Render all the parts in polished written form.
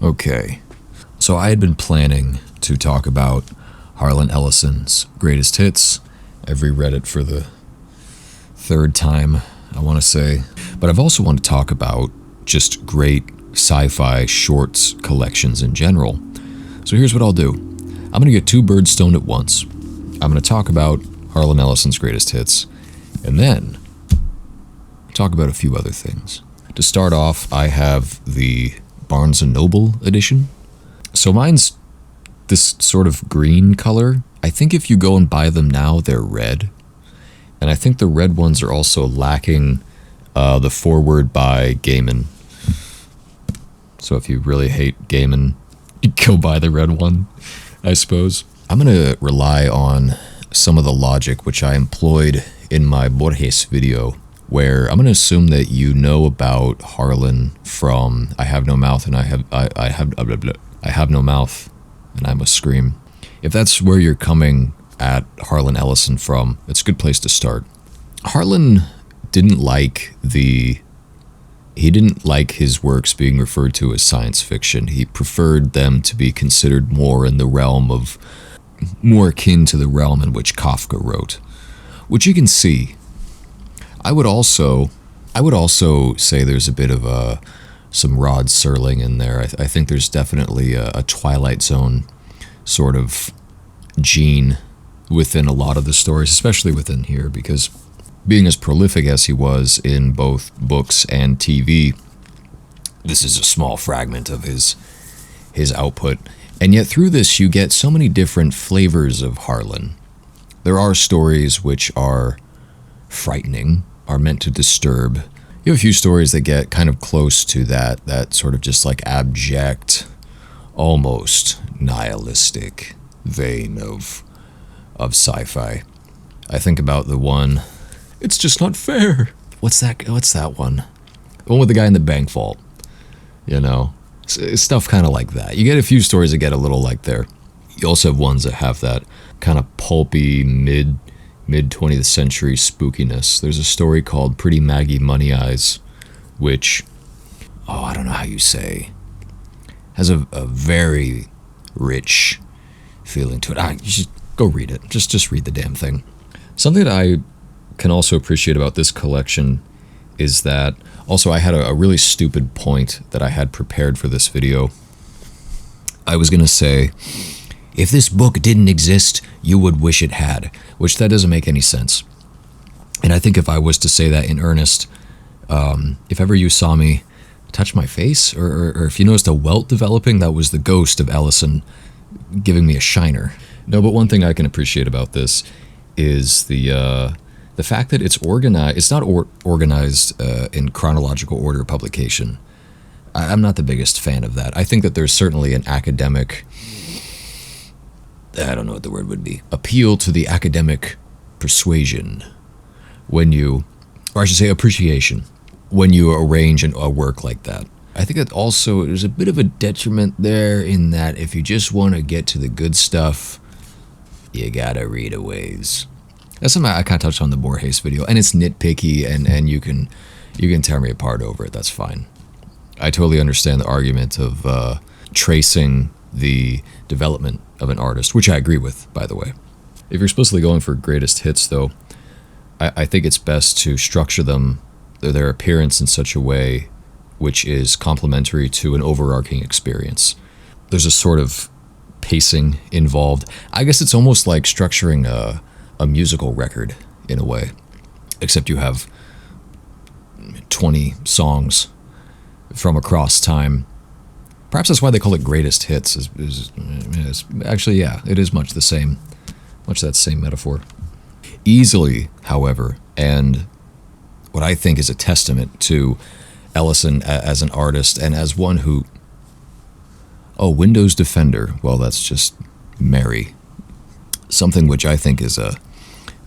Okay, so I had been planning to talk about Harlan Ellison's greatest hits. I've reread it for the third time, I want to say. But I've also wanted to talk about just great sci-fi shorts collections in general. So here's what I'll do. I'm going to get two birds stoned at once. I'm going to talk about Harlan Ellison's greatest hits, and then talk about a few other things. To start off, I have the Barnes & Noble edition. So mine's this sort of green color. I think if you go and buy them now, they're red. And I think the red ones are also lacking the foreword by Gaiman. So if you really hate Gaiman, go buy the red one, I suppose. I'm going to rely on some of the logic which I employed in my Borges video, where I'm going to assume that you know about Harlan from I Have No Mouth and I Have No Mouth and I Must Scream. If that's where you're coming at Harlan Ellison from, it's a good place to start. Harlan didn't like his works being referred to as science fiction. He preferred them to be considered more akin to the realm in which Kafka wrote, which you can see. I would also say there's a bit of some Rod Serling in there. I think there's definitely a Twilight Zone sort of gene within a lot of the stories, especially within here, because being as prolific as he was in both books and TV, this is a small fragment of his output. And yet through this you get so many different flavors of Harlan. There are stories which are frightening, are meant to disturb. You have a few stories that get kind of close to that sort of just like abject, almost nihilistic vein of sci-fi. I think about the one, It's Just Not Fair. What's that one? The one with the guy in the bank vault. You know? Stuff kind of like that. You get a few stories that get a little like there. You also have ones that have that kind of pulpy mid 20th century spookiness. There's a story called Pretty Maggie Money Eyes, which, I don't know how you say, has a very rich feeling to it. You should go read it. Just read the damn thing. Something that I can also appreciate about this collection is that also I had a really stupid point that I had prepared for this video. I was going to say, if this book didn't exist, you would wish it had, which that doesn't make any sense. And I think if I was to say that in earnest, if ever you saw me touch my face, or if you noticed a welt developing, that was the ghost of Ellison giving me a shiner. No, but one thing I can appreciate about this is the fact that it's organized. It's not organized in chronological order of publication. I'm not the biggest fan of that. I think that there's certainly an academic, I don't know what the word would be, appeal to the academic persuasion appreciation, when you arrange a work like that. I think that also there's a bit of a detriment there in that if you just want to get to the good stuff, you gotta read a ways. That's something I kind of touched on in the Borges video, and it's nitpicky, and you can tear me apart over it. That's fine. I totally understand the argument of tracing the development of an artist, which I agree with, by the way. If you're explicitly going for greatest hits, though, I think it's best to structure their appearance in such a way which is complementary to an overarching experience. There's a sort of pacing involved. I guess it's almost like structuring a musical record in a way, except you have 20 songs from across time. Perhaps that's why they call it greatest hits. Actually, yeah, it is much that same metaphor. Easily, however, and what I think is a testament to Ellison as an artist and as one who, Windows Defender, well, that's just merry. Something which I think is a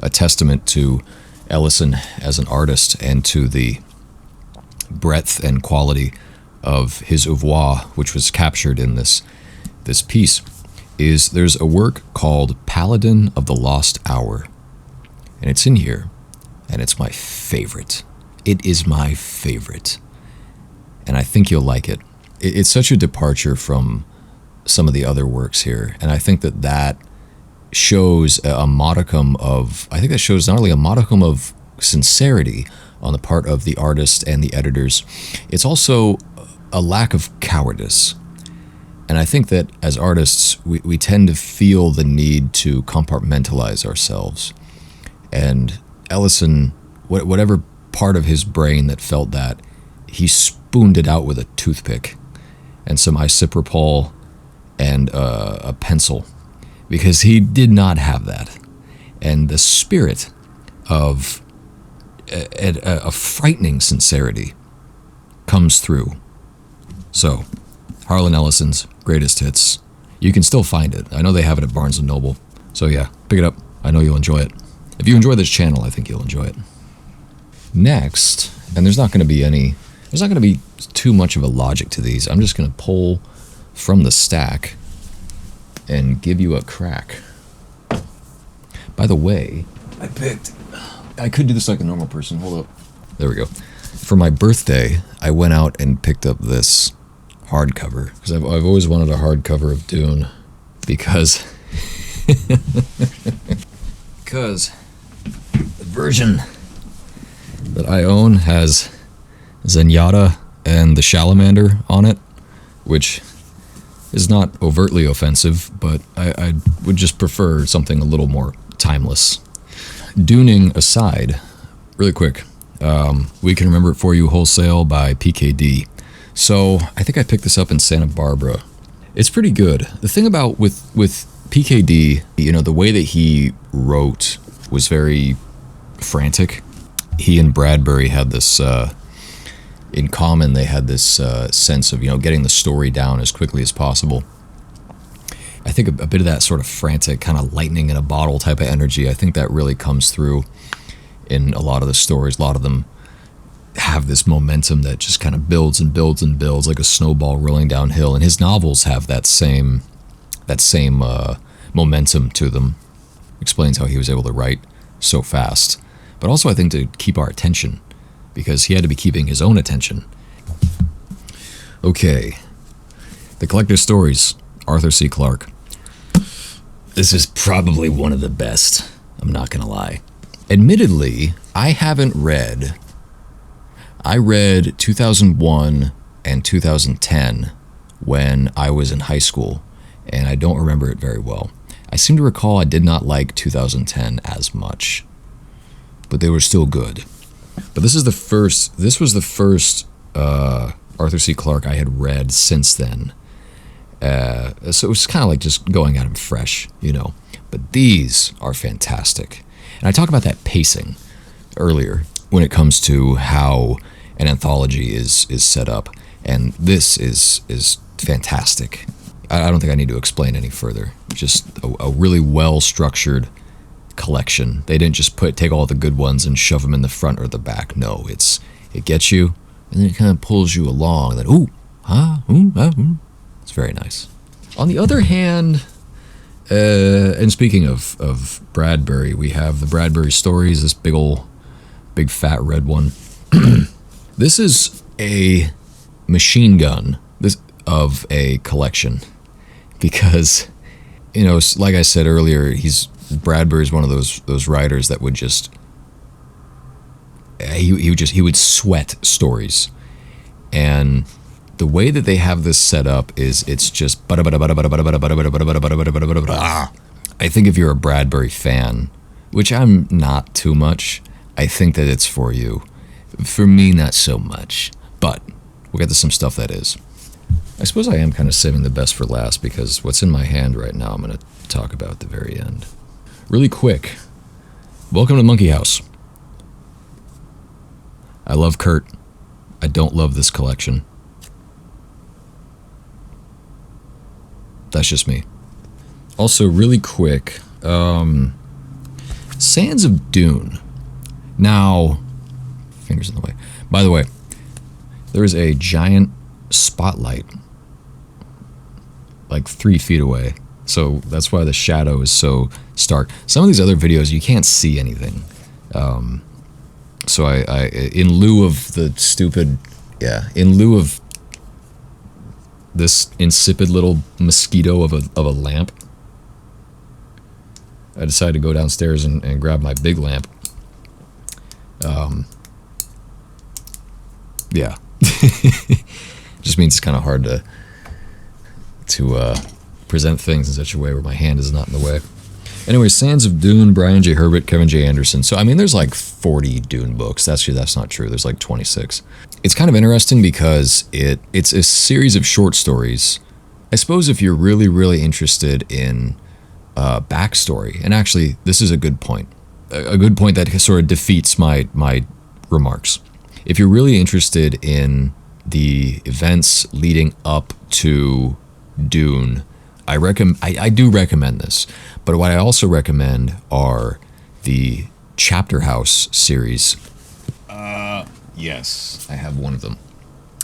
testament to Ellison as an artist and to the breadth and quality of his oeuvre, which was captured in this piece, is there's a work called Paladin of the Lost Hour. And it's in here, and it's my favorite. It is my favorite. And I think you'll like it. it's such a departure from some of the other works here, and I think that shows a modicum of, I think that shows not only a modicum of sincerity on the part of the artist and the editors, it's also a lack of cowardice. And I think that as artists, we tend to feel the need to compartmentalize ourselves. And Ellison, whatever part of his brain that felt that, he spooned it out with a toothpick and some isopropyl and a pencil, because he did not have that. And the spirit of a frightening sincerity comes through. So, Harlan Ellison's Greatest Hits. You can still find it. I know they have it at Barnes & Noble. So yeah, pick it up. I know you'll enjoy it. If you enjoy this channel, I think you'll enjoy it. Next, and there's not going to be too much of a logic to these. I'm just going to pull from the stack and give you a crack. By the way, I could do this like a normal person. Hold up. There we go. For my birthday, I went out and picked up this hardcover, because I've always wanted a hardcover of Dune, because the version that I own has Zenyatta and the Salamander on it, which is not overtly offensive, but I would just prefer something a little more timeless. Duning aside, really quick, We Can Remember It For You Wholesale by PKD. So I think I picked this up in Santa Barbara. It's pretty good. The thing about with PKD, you know, the way that he wrote was very frantic. He and Bradbury had this, in common, they had this sense of, you know, getting the story down as quickly as possible. I think a bit of that sort of frantic, kind of lightning in a bottle type of energy, I think that really comes through in a lot of the stories. A lot of them have this momentum that just kind of builds and builds and builds like a snowball rolling downhill, and his novels have that same momentum to them. Explains how he was able to write so fast, but also I think to keep our attention, because he had to be keeping his own attention. Okay, The Collector's Stories, Arthur C. Clarke. This is probably one of the best, I'm not gonna lie. Admittedly, I read 2001 and 2010 when I was in high school, and I don't remember it very well. I seem to recall I did not like 2010 as much, but they were still good. But this was the first Arthur C. Clarke I had read since then. So it was kind of like just going at him fresh, you know. But these are fantastic. And I talked about that pacing earlier when it comes to how an anthology is set up. And this is fantastic. I don't think I need to explain any further. Just a really well-structured collection. They didn't just take all the good ones and shove them in the front or the back. No, it gets you, and then it kind of pulls you along. And then, ooh, huh, ooh, ooh. It's very nice. On the other hand, and speaking of Bradbury, we have the Bradbury Stories, this big fat red one. This is a machine gun of a collection, because, you know, like I said earlier, Bradbury's one of those writers that would just he would sweat stories, and the way that they have this set up is it's just I think if you're a Bradbury fan, which I'm not too much, I think that it's for you. For me, not so much, but we'll get to some stuff that is. I suppose I am kind of saving the best for last, because what's in my hand right now I'm going to talk about at the very end. Really quick, welcome to Monkey House. I love Kurt. I don't love this collection. That's just me. Also, really quick, Sands of Dune. Now, fingers in the way. By the way, there is a giant spotlight like 3 feet away, so that's why the shadow is so stark. Some of these other videos you can't see anything, so I in lieu of the stupid, in lieu of this insipid little mosquito of a lamp. I decided to go downstairs and grab my big lamp. Yeah. Just means it's kind of hard to present things in such a way where my hand is not in the way. Anyway, Sands of Dune, Brian J. Herbert, Kevin J. Anderson. So, I mean, there's like 40 Dune books. That's not true. There's like 26. It's kind of interesting because it's a series of short stories. I suppose if you're really, really interested in backstory, and actually, this is a good point. A good point that sort of defeats my remarks. If you're really interested in the events leading up to Dune, I do recommend this. But what I also recommend are the Chapter House series. Yes, I have one of them.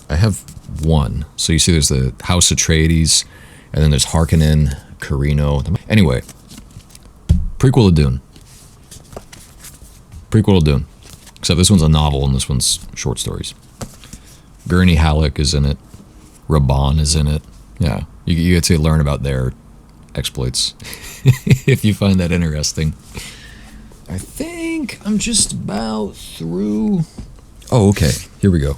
I have one. So you see there's the House Atreides, and then there's Harkonnen, Carino. Anyway, prequel to Dune. Prequel to Dune. Except this one's a novel and this one's short stories. Gurney Halleck is in it. Raban is in it. Yeah, you get to learn about their exploits if you find that interesting. I think I'm just about through. Oh, okay. Here we go.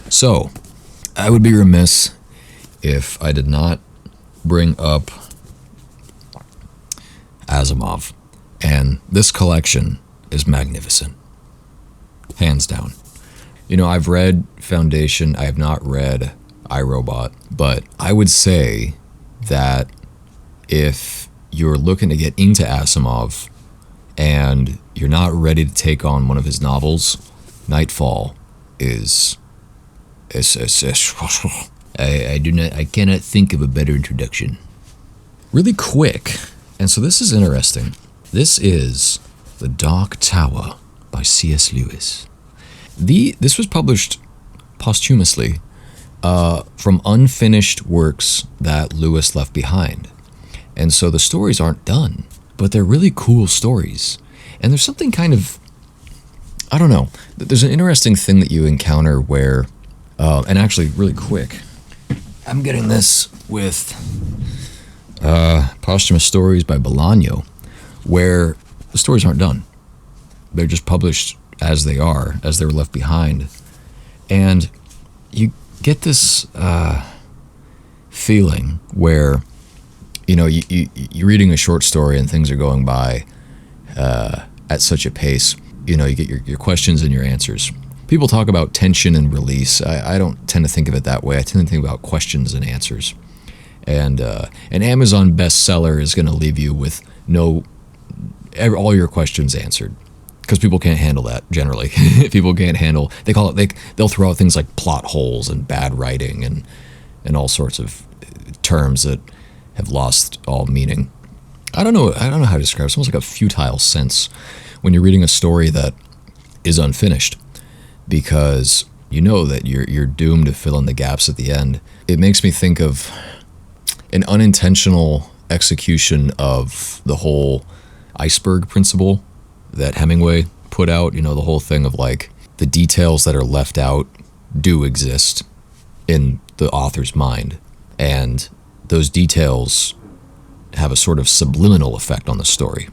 So, I would be remiss if I did not bring up Asimov. And this collection is magnificent. Hands down. You know, I've read Foundation. I have not read iRobot. But I would say that if you're looking to get into Asimov and you're not ready to take on one of his novels, Nightfall is I cannot think of a better introduction. Really quick, and so this is interesting. This is The Dark Tower by C.S. Lewis. This was published posthumously from unfinished works that Lewis left behind. And so the stories aren't done, but they're really cool stories. And there's something kind of, I don't know, there's an interesting thing that you encounter where, and actually really quick, I'm getting this with Posthumous Stories by Bolaño, where the stories aren't done. They're just published as they are, as they were left behind. And you get this feeling where, you know, you're reading a short story and things are going by at such a pace. You know, you get your questions and your answers. People talk about tension and release. I don't tend to think of it that way. I tend to think about questions and answers. And an Amazon bestseller is going to leave you with all your questions answered, because people can't handle that generally. People can't handle. They'll throw out things like plot holes and bad writing and all sorts of terms that have lost all meaning. I don't know how to describe it. It's almost like a futile sense when you're reading a story that is unfinished, because you know that you're doomed to fill in the gaps at the end. It makes me think of an unintentional execution of the whole iceberg principle that Hemingway put out. You know, the whole thing of like the details that are left out do exist in the author's mind, and those details have a sort of subliminal effect on the story.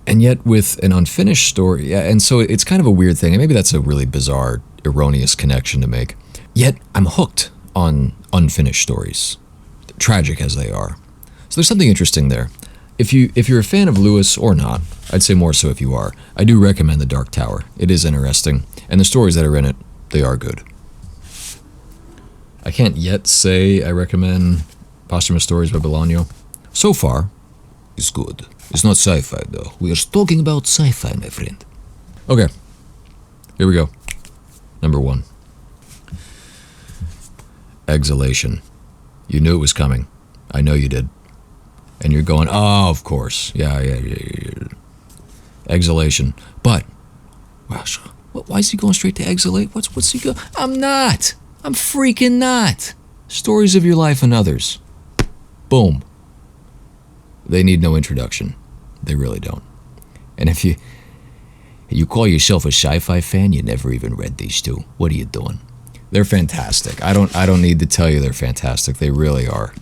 And yet with an unfinished story, yeah, and so it's kind of a weird thing, and maybe that's a really bizarre, erroneous connection to make. Yet I'm hooked on unfinished stories, tragic as they are. So there's something interesting there. If you're a fan of Lewis or not, I'd say more so if you are, I do recommend The Dark Tower. It is interesting, and the stories that are in it, they are good. I can't yet say I recommend Posthumous Stories by Bolaño. So far, it's good. It's not sci-fi, though. We are talking about sci-fi, my friend. Okay, here we go. Number 1. Exhalation. You knew it was coming. I know you did. And you're going, oh, of course. Yeah. Exhalation. But, why is he going straight to exhalate? What's he go? I'm not. I'm freaking not. Stories of your life and others. Boom. They need no introduction. They really don't. And if you call yourself a sci-fi fan, you never even read these two. What are you doing? They're fantastic. I don't need to tell you they're fantastic. They really are.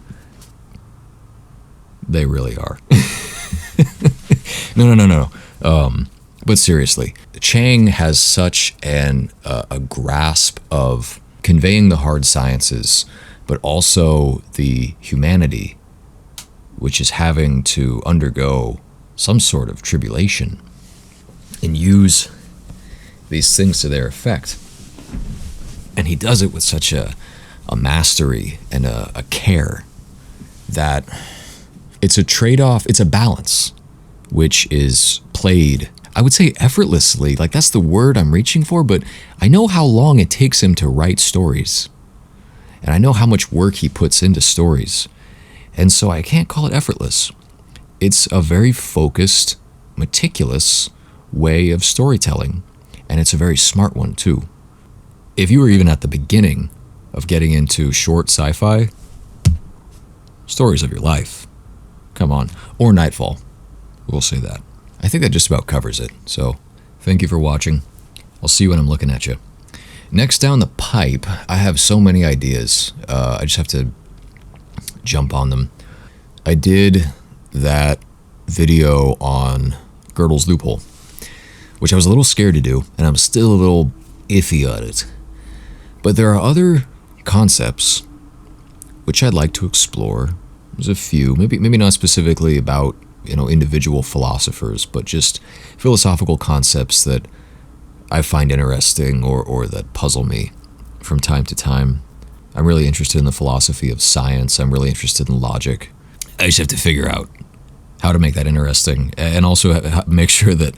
They really are. No. But seriously, Chiang has such a grasp of conveying the hard sciences, but also the humanity, which is having to undergo some sort of tribulation and use these things to their effect. And he does it with such a mastery and a care that it's a trade-off, it's a balance, which is played, I would say effortlessly. Like, that's the word I'm reaching for, but I know how long it takes him to write stories. And I know how much work he puts into stories. And so I can't call it effortless. It's a very focused, meticulous way of storytelling. And it's a very smart one, too. If you were even at the beginning of getting into short sci-fi, stories of your life. Come on. Or Nightfall. We'll say that. I think that just about covers it. So, thank you for watching. I'll see you when I'm looking at you. Next down the pipe, I have so many ideas. I just have to jump on them. I did that video on Gödel's Loophole, which I was a little scared to do, and I'm still a little iffy on it. But there are other concepts which I'd like to explore. There's a few, maybe not specifically about, individual philosophers, but just philosophical concepts that I find interesting or that puzzle me from time to time. I'm really interested in the philosophy of science. I'm really interested in logic. I just have to figure out how to make that interesting, and also make sure that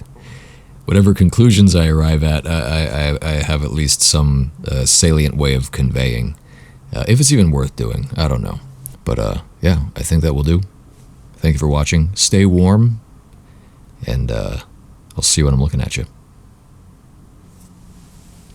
whatever conclusions I arrive at, I have at least some salient way of conveying. If it's even worth doing, I don't know. But yeah, I think that will do. Thank you for watching. Stay warm, and I'll see you when I'm looking at you.